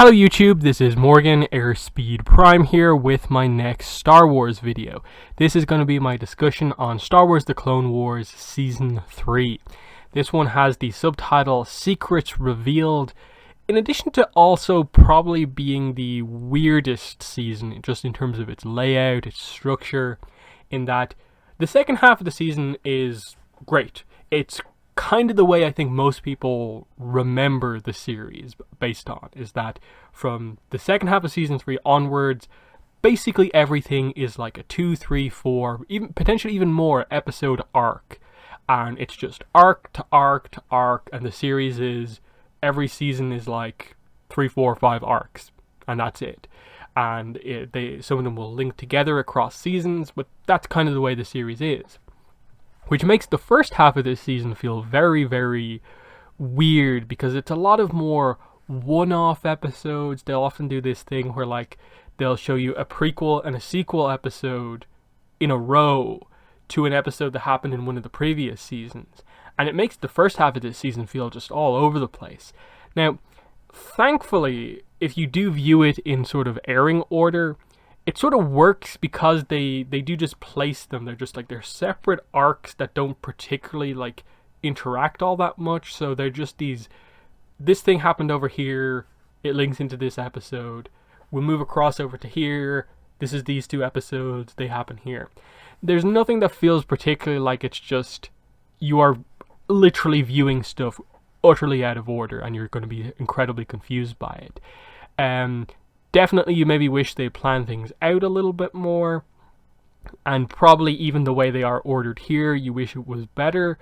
Hello YouTube, this is Morgan Airspeed Prime here with my next Star Wars video. This is going to be my discussion on Star Wars The Clone Wars Season 3. This one has the subtitle Secrets Revealed, in addition to also probably being the weirdest season just in terms of its layout, its structure, in that the second half of the season is great. It's kind of the way I think most people remember the series based on, is that from the second half of season 3 onwards, basically everything is like a 2, 3, 4, even potentially even more episode arc, and it's just arc to arc to arc, and the series is, every season is like 3, 4, 5 arcs, and that's it. And some of them will link together across seasons, but that's kind of the way the series is. Which makes the first half of this season feel very, very weird, because it's a lot of more one-off episodes. They'll often do this thing where like they'll show you a prequel and a sequel episode in a row to an episode that happened in one of the previous seasons. And it makes the first half of this season feel just all over the place. Now, thankfully, if you do view it in sort of airing order, it sort of works because they do just place them. They're just like, they're separate arcs that don't particularly like interact all that much. So they're just this thing happened over here, it links into this episode. We'll move across over to here. This is these two episodes, they happen here. There's nothing that feels particularly like it's just, you are literally viewing stuff utterly out of order and you're going to be incredibly confused by it. Definitely you maybe wish they planned things out a little bit more, and probably even the way they are ordered here, you wish it was better,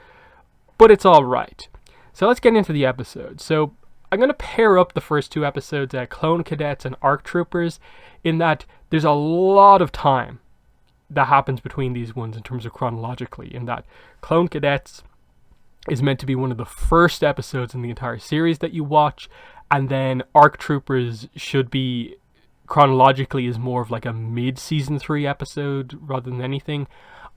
but it's alright. So let's get into the episode. So I'm going to pair up the first two episodes, Clone Cadets and ARC Troopers, in that there's a lot of time that happens between these ones in terms of chronologically, in that Clone Cadets is meant to be one of the first episodes in the entire series that you watch, and then ARC Troopers should be, chronologically, is more of like a mid-season 3 episode rather than anything.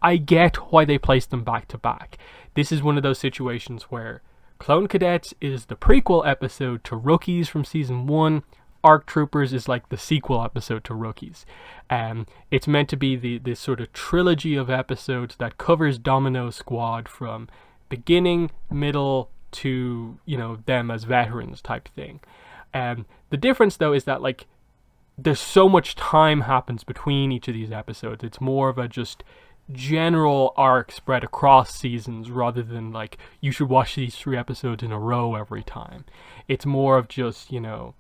I get why they placed them back to back. This is one of those situations where Clone Cadets is the prequel episode to Rookies from season 1. ARC Troopers is like the sequel episode to Rookies. It's meant to be this sort of trilogy of episodes that covers Domino Squad from beginning, middle, to, you know, them as veterans type thing. The difference though is that like there's so much time happens between each of these episodes. It's more of a just general arc spread across seasons rather than like you should watch these 3 episodes in a row every time. It's more of just, you know,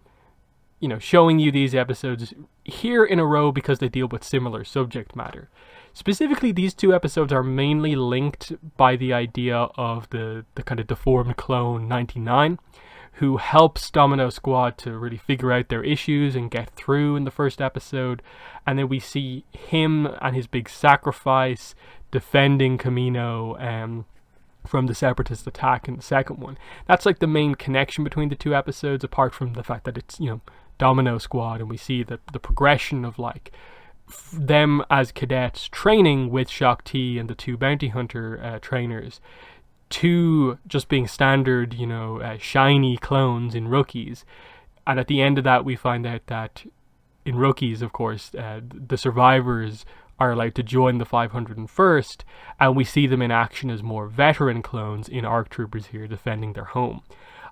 showing you these episodes here in a row because they deal with similar subject matter. Specifically, these 2 episodes are mainly linked by the idea of the kind of deformed clone 99, who helps Domino Squad to really figure out their issues and get through in the first episode. And then we see him and his big sacrifice defending Kamino from the Separatist attack in the second one. That's like the main connection between the 2 episodes, apart from the fact that it's, you know, Domino Squad, and we see the progression of like them as cadets training with Shaak Ti and the 2 bounty hunter trainers, to just being standard, you know, shiny clones in Rookies. And at the end of that, we find out that in Rookies, of course, the survivors are allowed to join the 501st, and we see them in action as more veteran clones in ARC Troopers here, defending their home.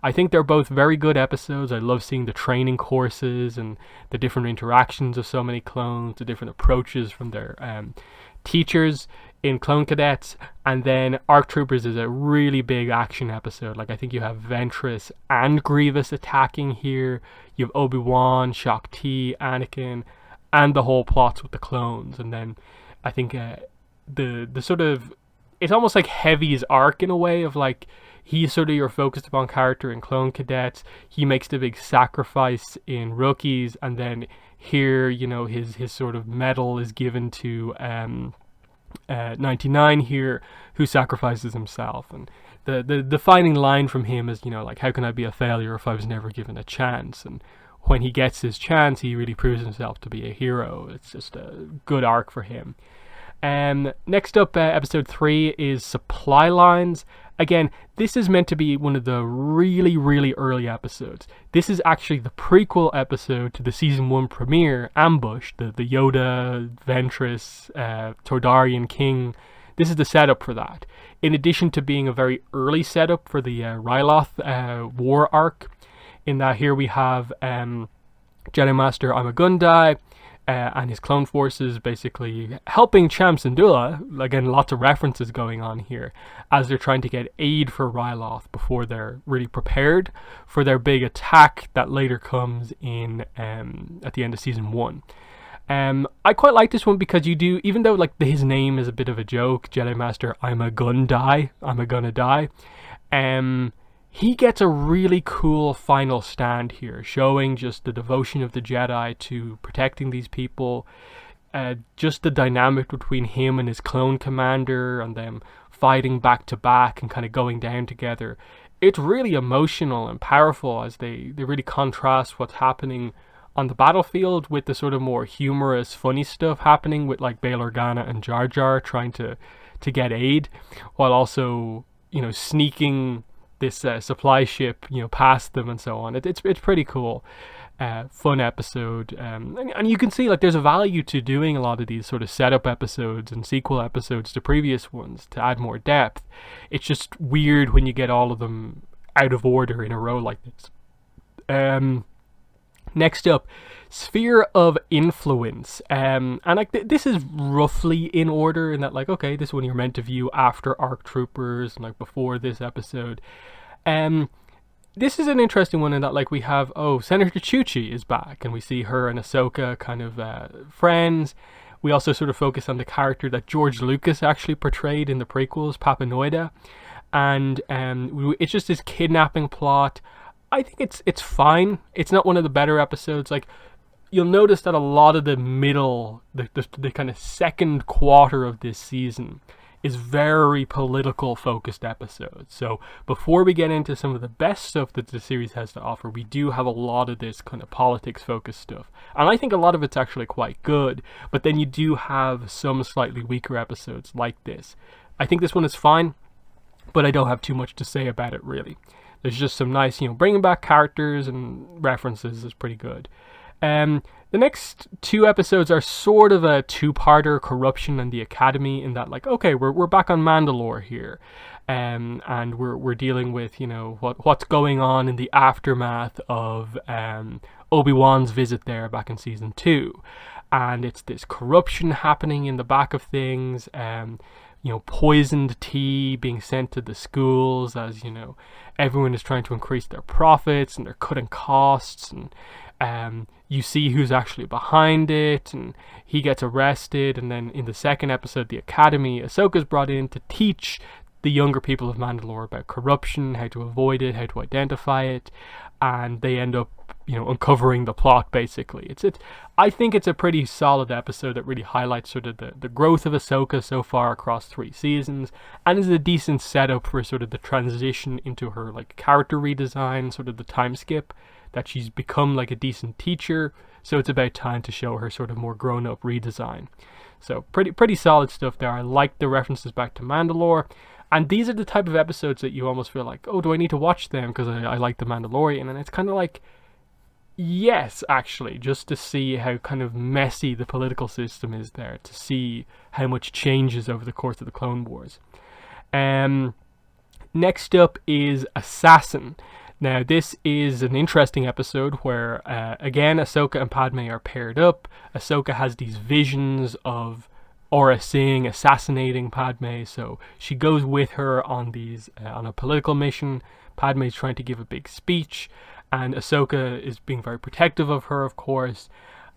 I think they're both very good episodes. I love seeing the training courses and the different interactions of so many clones, the different approaches from their teachers in Clone Cadets. And then ARC Troopers is a really big action episode. Like, I think you have Ventress and Grievous attacking here. You have Obi-Wan, Shaak Ti, Anakin, and the whole plots with the clones. And then I think the sort of, it's almost like Heavy's arc in a way of like, he's sort of your focused upon character in Clone Cadets. He makes the big sacrifice in Rookies, and then here, you know, his sort of medal is given to 99 here, who sacrifices himself. And the defining line from him is, you know, like, how can I be a failure if I was never given a chance? And when he gets his chance, he really proves himself to be a hero. It's just a good arc for him. Next up, episode 3 is Supply Lines. Again, this is meant to be one of the really, really early episodes. This is actually the prequel episode to the season 1 premiere, Ambush, the Yoda, Ventress, Toydarian King. This is the setup for that. In addition to being a very early setup for the Ryloth war arc, in that here we have Jedi Master Imagundai and his clone forces basically helping Cham Syndulla. Again, lots of references going on here as they're trying to get aid for Ryloth before they're really prepared for their big attack that later comes in at the end of season 1. I quite like this one because you do, even though like his name is a bit of a joke, Jedi Master gonna die. He gets a really cool final stand here, showing just the devotion of the Jedi to protecting these people, just the dynamic between him and his clone commander and them fighting back to back and kind of going down together. It's really emotional and powerful as they really contrast what's happening on the battlefield with the sort of more humorous, funny stuff happening with like Bail Organa and Jar Jar trying to get aid, while also, you know, sneaking this supply ship, you know, past them and so on. It's pretty cool, fun episode, and you can see like there's a value to doing a lot of these sort of setup episodes and sequel episodes to previous ones to add more depth. It's just weird when you get all of them out of order in a row like this. Next up, Sphere of Influence, and like this is roughly in order in that, like, okay, this one you're meant to view after ARC Troopers and like before this episode. This is an interesting one in that, like, we have, Senator Chuchi is back, and we see her and Ahsoka kind of friends. We also sort of focus on the character that George Lucas actually portrayed in the prequels, Papanoida, and it's just this kidnapping plot. I think it's fine. It's not one of the better episodes. Like, you'll notice that a lot of the middle, the kind of second quarter of this season is very political focused episodes. So before we get into some of the best stuff that the series has to offer, we do have a lot of this kind of politics focused stuff. And I think a lot of it's actually quite good, but then you do have some slightly weaker episodes like this. I think this one is fine, but I don't have too much to say about it really. There's just some nice, bringing back characters and references is pretty good. The next 2 episodes are sort of a two-parter, Corruption and the Academy, in that, like, okay, we're back on Mandalore here, and we're dealing with, what's going on in the aftermath of Obi-Wan's visit there back in season 2, and it's this corruption happening in the back of things, poisoned tea being sent to the schools as, everyone is trying to increase their profits and they're cutting costs, and you see who's actually behind it, and he gets arrested. And then in the second episode, the Academy, Ahsoka's brought in to teach the younger people of Mandalore about corruption, how to avoid it, how to identify it, and they end up, uncovering the plot, basically. I think it's a pretty solid episode that really highlights sort of the growth of Ahsoka so far across 3 seasons, and is a decent setup for sort of the transition into her, like, character redesign, sort of the time skip, that she's become like a decent teacher, so it's about time to show her sort of more grown-up redesign. So pretty solid stuff there. I like the references back to Mandalore, and these are the type of episodes that you almost feel like, do I need to watch them because I like the Mandalorian? And it's kind of like, yes, actually, just to see how kind of messy the political system is there, to see how much changes over the course of the Clone Wars. Next up is Assassin. Now, this is an interesting episode where, again, Ahsoka and Padme are paired up. Ahsoka has these visions of Aurra Sing assassinating Padme, so she goes with her on a political mission. Padme's trying to give a big speech, and Ahsoka is being very protective of her, of course.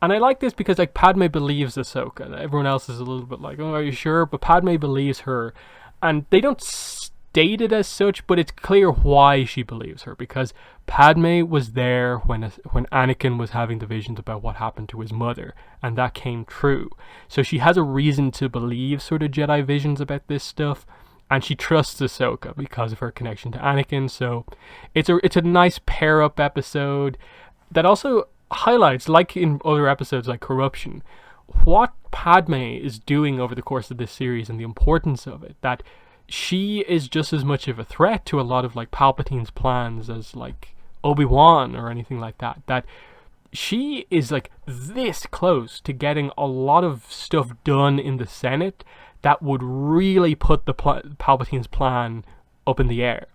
And I like this because, like, Padme believes Ahsoka. Everyone else is a little bit like, are you sure? But Padme believes her, and they don't state it as such, but it's clear why she believes her, because Padme was there when Anakin was having the visions about what happened to his mother, and that came true. So she has a reason to believe sort of Jedi visions about this stuff, and she trusts Ahsoka because of her connection to Anakin. So it's a nice pair-up episode that also highlights, like in other episodes like Corruption, what Padme is doing over the course of this series and the importance of it, that she is just as much of a threat to a lot of like Palpatine's plans as like Obi-Wan or anything like that. That she is like this close to getting a lot of stuff done in the Senate that would really put the Palpatine's plan up in the air.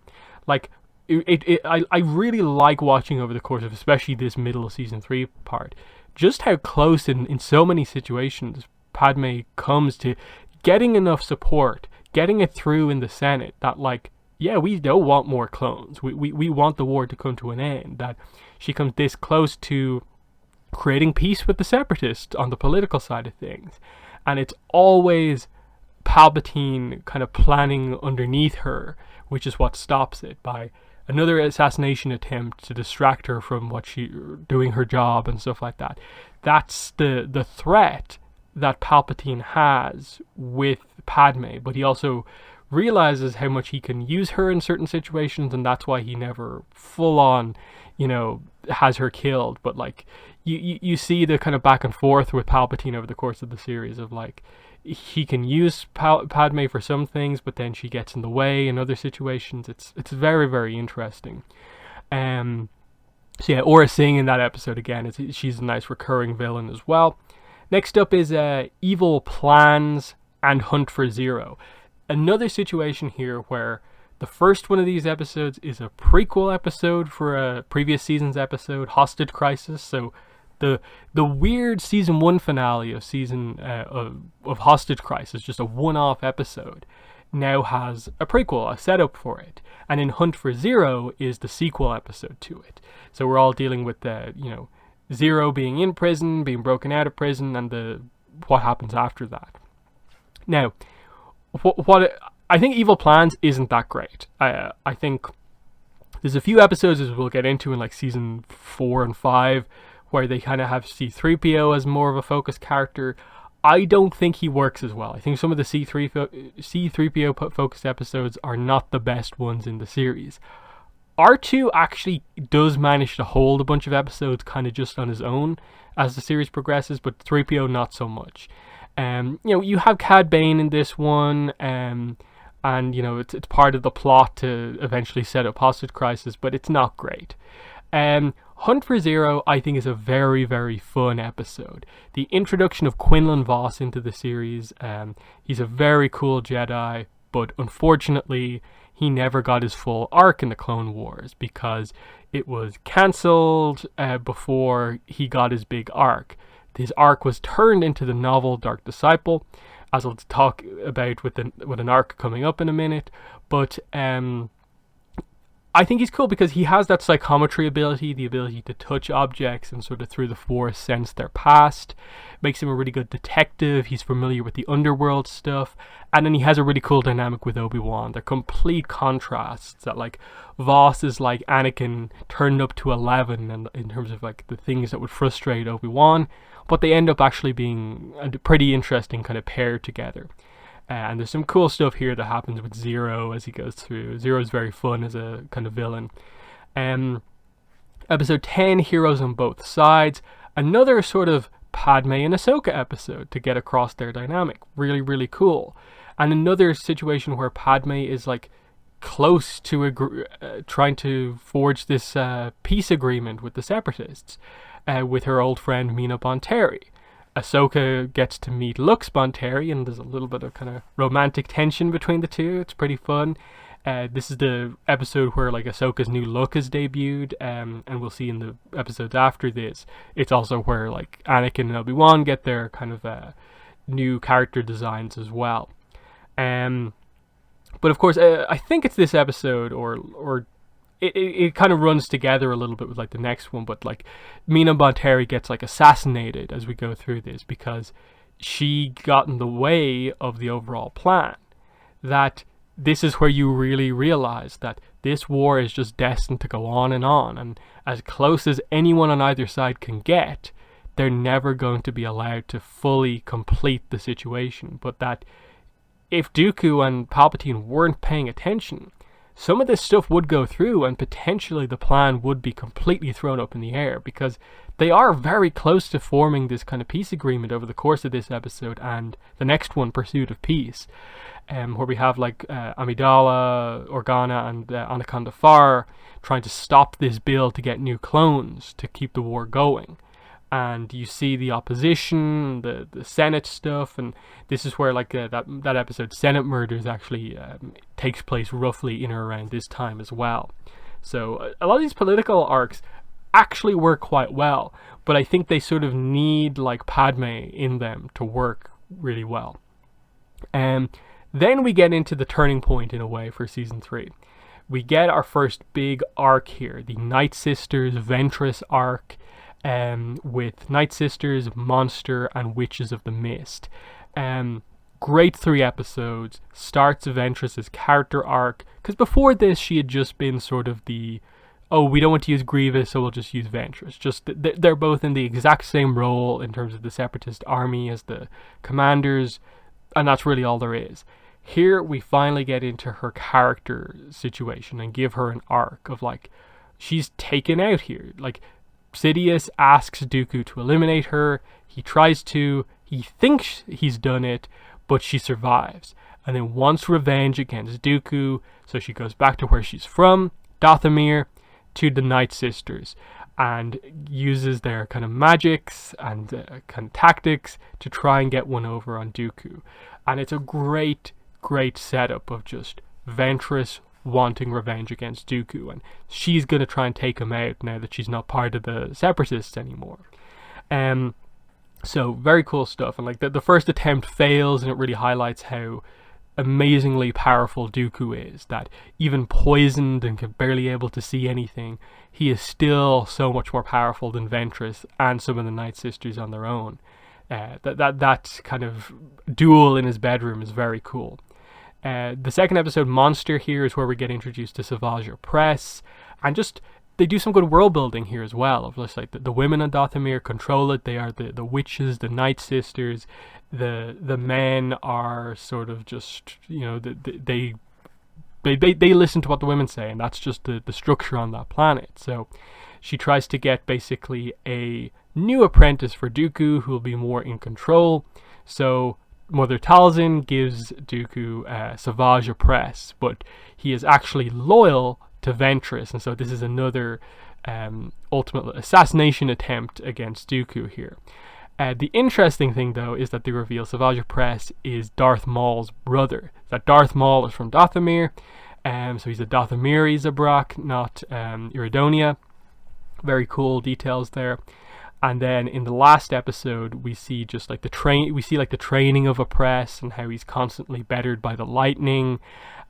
Like, I really like watching over the course of especially this middle of season 3 part, just how close in so many situations Padme comes to getting enough support, getting it through in the Senate that like, yeah, we don't want more clones. We want the war to come to an end. That she comes this close to creating peace with the Separatists on the political side of things. And it's always Palpatine kind of planning underneath her, which is what stops it, by another assassination attempt to distract her from what she doing her job and stuff like that. That's the threat that Palpatine has with Padme, but he also realizes how much he can use her in certain situations, and that's why he never full on, has her killed. But like you see the kind of back and forth with Palpatine over the course of the series of like, he can use Padme for some things, but then she gets in the way in other situations. It's very, very interesting. So yeah, Aurra Sing in that episode again, she's a nice recurring villain as well. Next up is Evil Plans and Hunt for Zero. Another situation here where the first one of these episodes is a prequel episode for a previous season's episode, Hostage Crisis. So the weird season 1 finale of of Hostage Crisis, just a one-off episode, now has a prequel, a setup for it. And in Hunt for Zero is the sequel episode to it. So we're all dealing with Zero being in prison, being broken out of prison, and what happens after that. Now, what I think Evil Plans isn't that great. I think there's a few episodes, as we'll get into in like season 4 and 5, where they kind of have C-3PO as more of a focus character. I don't think he works as well. I think some of the C-3PO focused episodes are not the best ones in the series. R2 actually does manage to hold a bunch of episodes kind of just on his own as the series progresses, but 3PO not so much. You have Cad Bane in this one, and it's part of the plot to eventually set up Hostage Crisis, but it's not great. Hunt for Zero, I think, is a very, very fun episode. The introduction of Quinlan Vos into the series, he's a very cool Jedi, but unfortunately, he never got his full arc in the Clone Wars because it was cancelled before he got his big arc. His arc was turned into the novel Dark Disciple, as I'll talk about with an arc coming up in a minute, but I think he's cool because he has that psychometry ability, the ability to touch objects and sort of through the Force sense their past. Makes him a really good detective. He's familiar with the underworld stuff. And then he has a really cool dynamic with Obi-Wan. They're complete contrasts. That like Vos is like Anakin turned up to 11 and in terms of like the things that would frustrate Obi-Wan. But they end up actually being a pretty interesting kind of pair together. And there's some cool stuff here that happens with Zero as he goes through. Zero's very fun as a kind of villain. Episode 10, Heroes on Both Sides. Another sort of Padme and Ahsoka episode to get across their dynamic. Really, really cool. And another situation where Padme is like close to trying to forge this peace agreement with the Separatists with her old friend Mina Bonteri. Ahsoka gets to meet Lux Bonteri, and there's a little bit of kind of romantic tension between the two. It's pretty fun. This is the episode where like Ahsoka's new look is debuted, and we'll see in the episodes after this. It's also where like Anakin and Obi-Wan get their kind of new character designs as well. But of course, I think it's this episode or it kind of runs together a little bit with like the next one, but like Mina Bonteri gets like assassinated as we go through this because she got in the way of the overall plan. That this is where you really realize that this war is just destined to go on, and as close as anyone on either side can get, they're never going to be allowed to fully complete the situation. But that if Dooku and Palpatine weren't paying attention, some of this stuff would go through and potentially the plan would be completely thrown up in the air because they are very close to forming this kind of peace agreement over the course of this episode and the next one, Pursuit of Peace, where we have like Amidala, Organa, and Anaconda Farr trying to stop this bill to get new clones to keep the war going. And you see the opposition, the Senate stuff, and this is where like that episode Senate Murders actually takes place roughly in or around this time as well. So a lot of these political arcs actually work quite well, but I think they sort of need like Padme in them to work really well. Then we get into the turning point in a way for season 3. We get our first big arc here, the Night Sisters Ventress arc, with Night Sisters, Monster, and Witches of the Mist. Great 3 episodes, starts Ventress's character arc, because before this she had just been sort of the, oh, we don't want to use Grievous, so we'll just use Ventress. Just they're both in the exact same role in terms of the Separatist army as the commanders, and that's really all there is. Here we finally get into her character situation and give her an arc of like, she's taken out here. Like, Sidious asks Dooku to eliminate her. He tries to. He thinks he's done it, but she survives. And then wants revenge against Dooku, so she goes back to where she's from, Dathomir, to the Night Sisters, and uses their kind of magics and kind of tactics to try and get one over on Dooku. And it's a great setup of just Ventress wanting revenge against Dooku, and she's going to try and take him out now that she's not part of the Separatists anymore. So very cool stuff, and like the first attempt fails, and it really highlights how amazingly powerful Dooku is, that even poisoned and barely able to see anything, he is still so much more powerful than Ventress and some of the Night Sisters on their own. That kind of duel in his bedroom is very cool. The second episode, Monster, here is where we get introduced to Savage Opress, and just they do some good world building here as well. Of just like the women on Dathomir control it. They are the witches, the Night Sisters. The men are sort of just, you know, they listen to what the women say, and that's just the structure on that planet. So she tries to get basically a new apprentice for Dooku who will be more in control. So Mother Talzin gives Dooku Savage Opress, but he is actually loyal to Ventress, and so this is another ultimate assassination attempt against Dooku here. The interesting thing, though, is that they reveal Savage Opress is Darth Maul's brother. That Darth Maul is from Dathomir, so he's a Dathomiri Zabrak, not Iridonia. Very cool details there. And then in the last episode, we see just like the training of Opress and how he's constantly bettered by the lightning,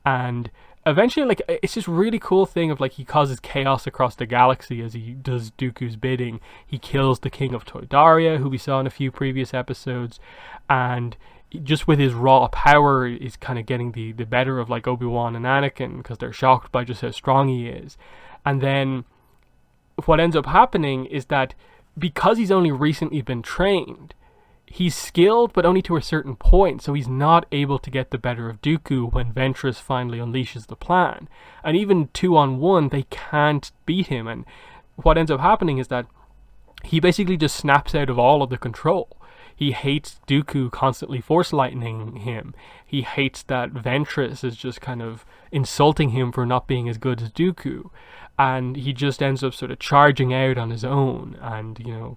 and eventually, like, it's this really cool thing of like he causes chaos across the galaxy as he does Dooku's bidding. He kills the King of Toydaria, who we saw in a few previous episodes, and just with his raw power is kind of getting the better of like Obi-Wan and Anakin, because they're shocked by just how strong he is. And then what ends up happening is that because he's only recently been trained, he's skilled, but only to a certain point, so he's not able to get the better of Dooku when Ventress finally unleashes the plan. And even 2-on-1, they can't beat him, and what ends up happening is that he basically just snaps out of all of the control. He hates Dooku constantly force lightning him. He hates that Ventress is just kind of insulting him for not being as good as Dooku. And he just ends up sort of charging out on his own and, you know,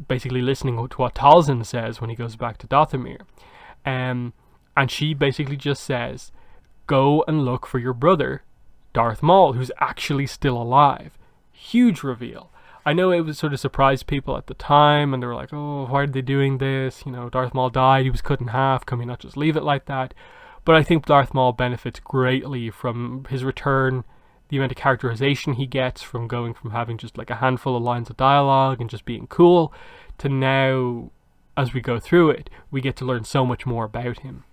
basically listening to what Talzin says when he goes back to Dathomir. And she basically just says, go and look for your brother, Darth Maul, who's actually still alive. Huge reveal. I know it was sort of surprised people at the time, and they were like, oh, why are they doing this? You know, Darth Maul died, he was cut in half, can we not just leave it like that? But I think Darth Maul benefits greatly from his return, the amount of characterization he gets from going from having just like a handful of lines of dialogue and just being cool, to now, as we go through it, we get to learn so much more about him.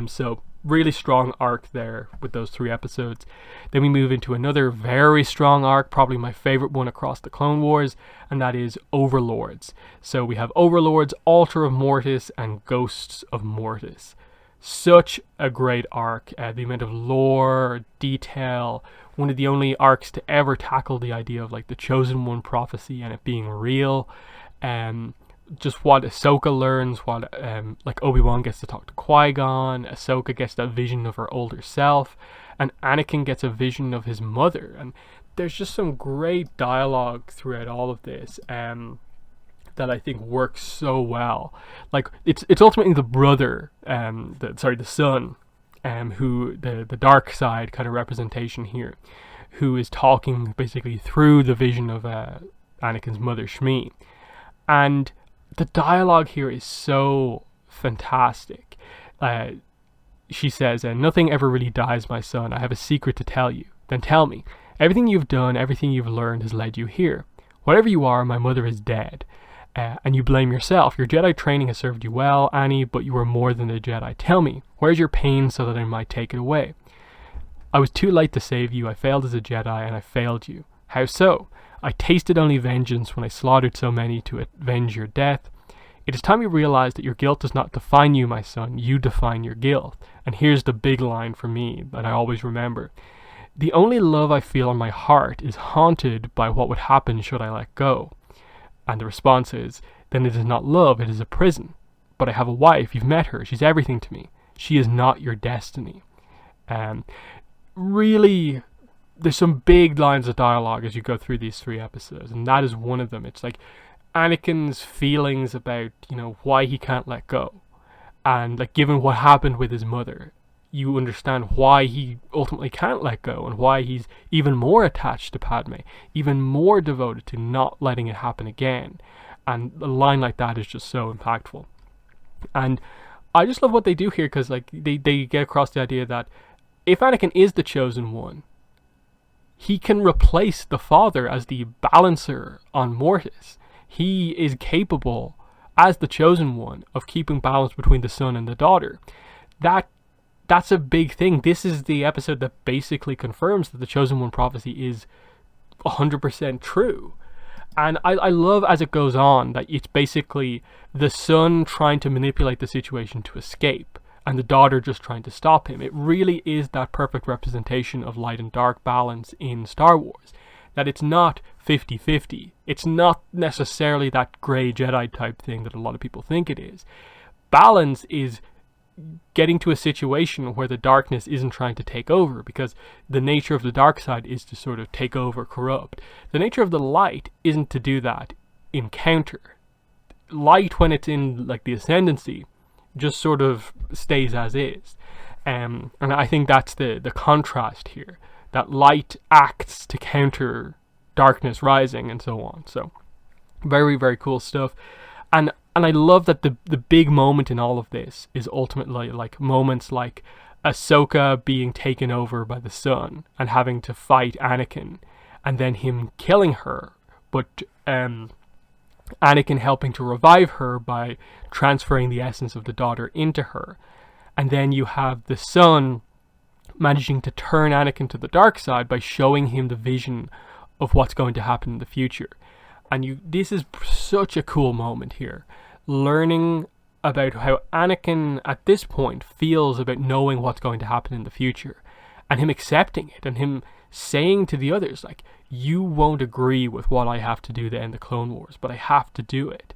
So really strong arc there with those 3 episodes. Then we move into another very strong arc, probably my favorite one across the Clone Wars, and that is Overlords. So we have Overlords, Altar of Mortis, and Ghosts of Mortis. Such a great arc. The amount of lore, detail, one of the only arcs to ever tackle the idea of like the Chosen One prophecy and it being real. Just what Ahsoka learns, what like Obi-Wan gets to talk to Qui-Gon, Ahsoka gets that vision of her older self, and Anakin gets a vision of his mother. And there's just some great dialogue throughout all of this. That I think works so well. Like it's ultimately the brother, the son, who the dark side kind of representation here, who is talking basically through the vision of Anakin's mother Shmi, and the dialogue here is so fantastic. She says, "Nothing ever really dies, my son. I have a secret to tell you." Then tell me. Everything you've done, everything you've learned has led you here. Whatever you are, my mother is dead. And you blame yourself. Your Jedi training has served you well, Annie, but you are more than a Jedi. Tell me, where's your pain so that I might take it away? I was too late to save you. I failed as a Jedi, and I failed you. How so? I tasted only vengeance when I slaughtered so many to avenge your death. It is time you realize that your guilt does not define you, my son. You define your guilt. And here's the big line for me that I always remember. The only love I feel in my heart is haunted by what would happen should I let go. And the response is, then it is not love, it is a prison. But I have a wife, you've met her, she's everything to me. She is not your destiny. Really, there's some big lines of dialogue as you go through these 3 episodes, and that is one of them. It's like Anakin's feelings about, why he can't let go. And like given what happened with his mother, you understand why he ultimately can't let go and why he's even more attached to Padme, even more devoted to not letting it happen again. And a line like that is just so impactful. And I just love what they do here because like they get across the idea that if Anakin is the chosen one, he can replace the father as the balancer on Mortis. He is capable, as the chosen one, of keeping balance between the son and the daughter. That's a big thing. This is the episode that basically confirms that the Chosen One prophecy is 100% true. And I love as it goes on that it's basically the son trying to manipulate the situation to escape and the daughter just trying to stop him. It really is that perfect representation of light and dark balance in Star Wars. That it's not 50-50. It's not necessarily that grey Jedi type thing that a lot of people think it is. Balance is getting to a situation where the darkness isn't trying to take over, because the nature of the dark side is to sort of take over, corrupt. The nature of the light isn't to do that in counter. Light, when it's in like the ascendancy, just sort of stays as is. And I think that's the contrast here. That light acts to counter darkness rising and so on. So very, very cool stuff. And I love that the big moment in all of this is ultimately like moments like Ahsoka being taken over by the sun and having to fight Anakin, and then him killing her, but Anakin helping to revive her by transferring the essence of the daughter into her. And then you have the son managing to turn Anakin to the dark side by showing him the vision of what's going to happen in the future. And this is such a cool moment here. Learning about how Anakin at this point feels about knowing what's going to happen in the future, and him accepting it, and him saying to the others, like, you won't agree with what I have to do to end the Clone Wars, but I have to do it.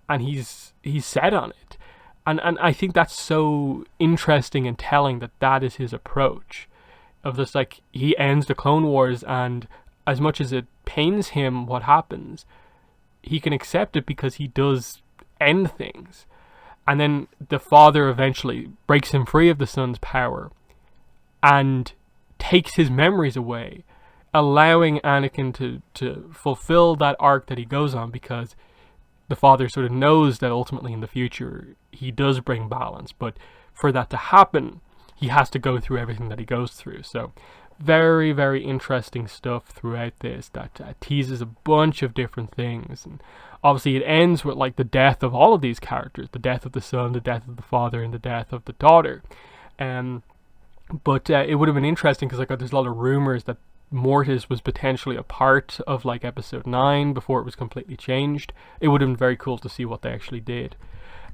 And he's set on it. And I think that's so interesting and telling that is his approach. Of just like, he ends the Clone Wars, and as much as it pains him what happens, he can accept it because he does end things. And then the father eventually breaks him free of the son's power and takes his memories away, allowing Anakin to fulfill that arc that he goes on, because the father sort of knows that ultimately in the future he does bring balance, but for that to happen he has to go through everything that he goes through. So very, very interesting stuff throughout this that teases a bunch of different things. And obviously it ends with like the death of all of these characters, the death of the son, the death of the father, and the death of the daughter. But it would have been interesting because there's a lot of rumors that Mortis was potentially a part of like episode 9 before it was completely changed. It would have been very cool to see what they actually did.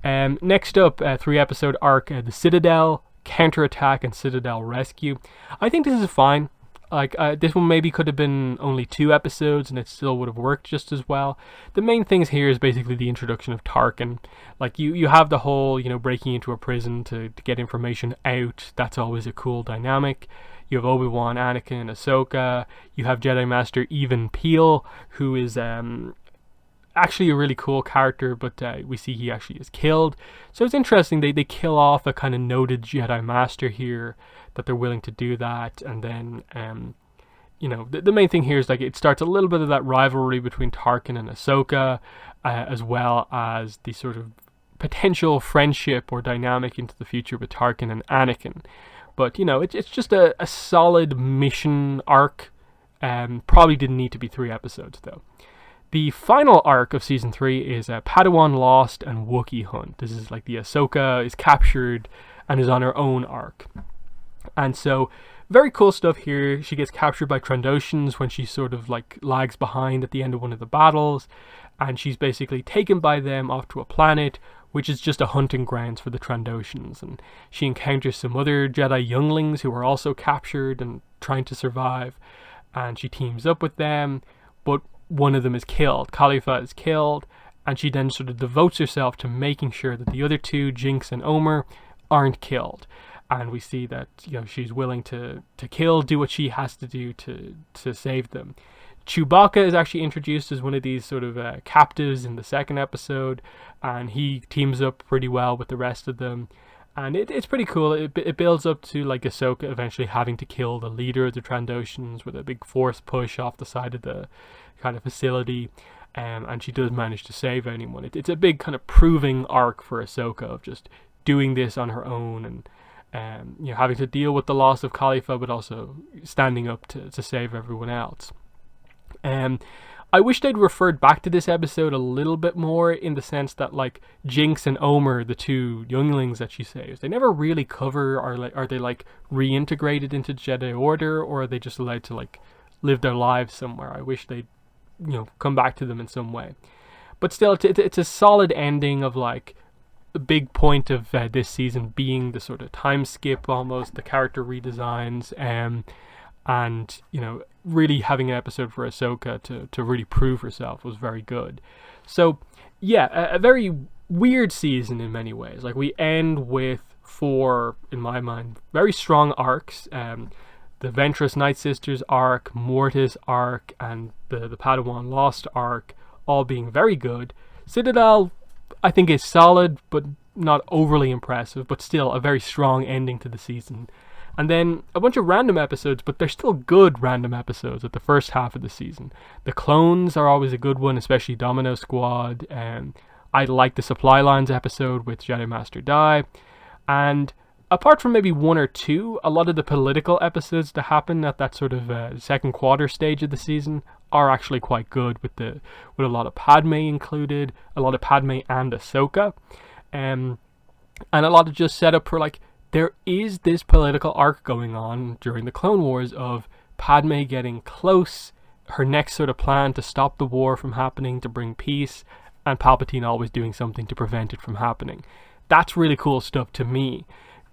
Next up, 3-episode arc, The Citadel, Counterattack, and Citadel Rescue. I think this is fine. Like, this one maybe could have been only 2 episodes and it still would have worked just as well. The main things here is basically the introduction of Tarkin. Like, you have the whole, breaking into a prison to get information out. That's always a cool dynamic. You have Obi-Wan, Anakin, Ahsoka. You have Jedi Master Even Piell, who is actually a really cool character, but we see he actually is killed. So it's interesting, they kill off a kind of noted Jedi Master here, that they're willing to do that. And then the main thing here is like it starts a little bit of that rivalry between Tarkin and Ahsoka, as well as the sort of potential friendship or dynamic into the future with Tarkin and Anakin. But it's just a solid mission arc. Probably didn't need to be 3 episodes though. The final arc of Season 3 is Padawan Lost and Wookiee Hunt. This is like the Ahsoka is captured and is on her own arc. And so, very cool stuff here. She gets captured by Trandoshans when she sort of like lags behind at the end of one of the battles. And she's basically taken by them off to a planet, which is just a hunting grounds for the Trandoshans. And she encounters some other Jedi younglings who are also captured and trying to survive. And she teams up with them, but one of them is killed. Khalifa is killed, and she then sort of devotes herself to making sure that the other 2, Jinx and Omer, aren't killed. And we see that she's willing to do what she has to do to save them. Chewbacca is actually introduced as one of these sort of captives in the 2nd episode, and he teams up pretty well with the rest of them. And it's pretty cool. It builds up to like Ahsoka eventually having to kill the leader of the Trandoshans with a big force push off the side of the kind of facility. And she does manage to save anyone. It's a big kind of proving arc for Ahsoka of just doing this on her own and having to deal with the loss of Khalifa, but also standing up to save everyone else. I wish they'd referred back to this episode a little bit more, in the sense that like Jinx and Omer, the 2 younglings that she saves, they never really cover, are they like reintegrated into Jedi Order, or are they just allowed to like live their lives somewhere? I wish they'd come back to them in some way. But still, it's a solid ending of like the big point of this season being the sort of time skip, almost the character redesigns, and really having an episode for Ahsoka to really prove herself was very good. So yeah, a very weird season in many ways. Like, we end with 4, in my mind, very strong arcs. The Ventress Night Sisters arc, Mortis arc, and the Padawan Lost arc all being very good. Citadel, I think, is solid, but not overly impressive, but still a very strong ending to the season. And then a bunch of random episodes, but they're still good random episodes at the first half of the season. The clones are always a good one, especially Domino Squad. I like the Supply Lines episode with Jedi Master Die. And apart from maybe 1 or 2, a lot of the political episodes that happen at that sort of second quarter stage of the season are actually quite good, with a lot of Padme included, a lot of Padme and Ahsoka. And a lot of just set up for like, there is this political arc going on during the Clone Wars of Padme getting close, her next sort of plan to stop the war from happening, to bring peace, and Palpatine always doing something to prevent it from happening. That's really cool stuff to me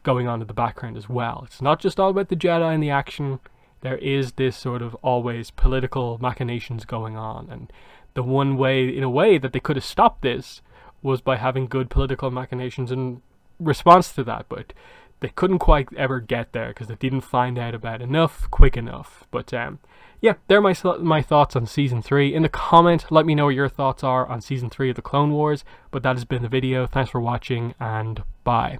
going on in the background as well. It's not just all about the Jedi and the action. There is this sort of always political machinations going on, and the one way, in a way, that they could have stopped this was by having good political machinations in response to that, but they couldn't quite ever get there because they didn't find out about enough quick enough. But yeah, they're my thoughts on Season 3. In the comment, let me know what your thoughts are on Season 3 of the Clone Wars. But that has been the video. Thanks for watching, and bye.